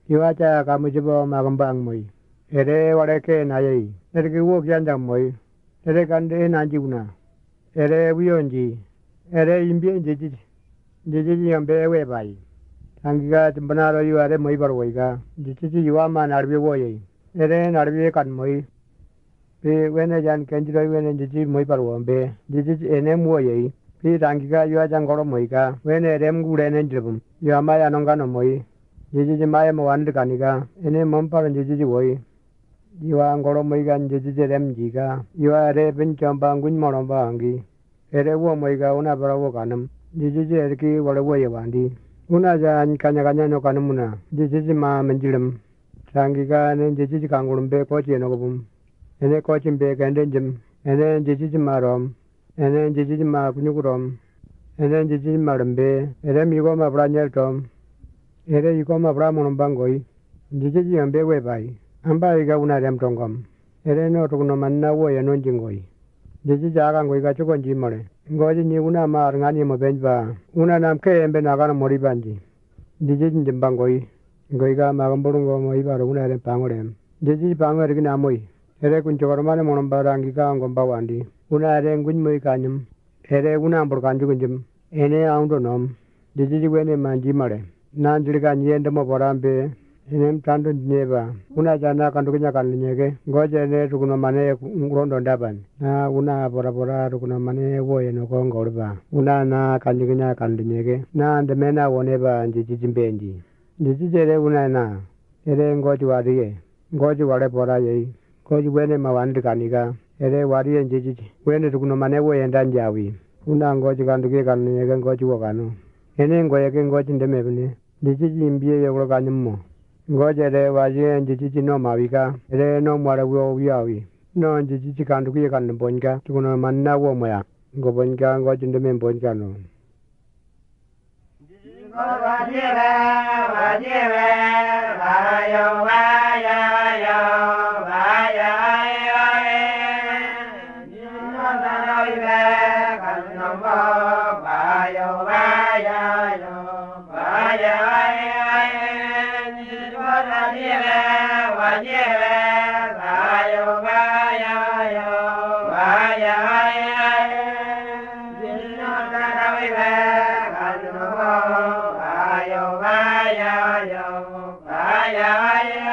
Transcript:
Iwaca kamu coba magambang moi. Ere wareke nayai. Ere kiwo kianda moi. Ere kande nanjuna. Ere wionji. Ere imbi jiji. Jiji yambe we bai. Angga timbanaro yuare moi barwoiga. Jiji yuama narbi woyai. Ere narbi kan moi. Pe wene jan kenjiro wene jiji moi barwombe. Jiji ene muoyai. Pe rangiga yuajan goro moiga. Wene rem gure nenjibum. Yuama yanongano moi. Jiji maya mawand kaniga ene mampar jiji woi jiwa ngoro moiga jiji rem jiga jiwa re pinchamba ngun moromba angi ere wo moiga una barawo kanam jiji erki wala wo yawandi una jan kanya no kanumuna jiji ma menjilam sangiga ne jiji kangurumbe kochi no gubum ene kochi be gandenjim ene jiji marom ene jiji ma kunyukurom ene jiji marambe ere migo ma branyel tom ere yuko ma brahmanum bangoi jiji ambe we bai amba iga una rem tongom ere no to no manna wo ya non jingoi jiji jaga ngoi ga chokon ji mare ngoji ni una ma ngani mo benba una nam ke embe na ga mori banji jiji jimbangoi ngoi ga ma gamborungo mo iba ro una rem pangorem jiji pangore gina moi ere kun chokor mane monom barangi ga ngom bawandi una ere ngun moi kanyum ere una ambur kanju kunjum ene aundo nom jiji wene manji mare nan jiriga nyende mo borambe inem tando nyeba una jana kandunya kannyege goje ne tukuno mane rondo ndaban na una bora tukuno mane woye no kongorba una na kanyinya kannyege na ndemena woneba njiji jimbenji njiji jere una na ere ngoji wadiye ngoji wale bora ye goji wene mawandi kaniga ere wadiye njiji wene tukuno mane woye ndanjawi una ngoji kanduge kannyege ngoji wokano ene ngoye ngoji ndemebne jiji imbiye yoro kanyummo ngoje re waje jiji no mawika re no mwara wo wiawi no jiji kandu ki kan bonga tuno manna wo moya ngo bonga ngoje ndeme bonga no waje Bye.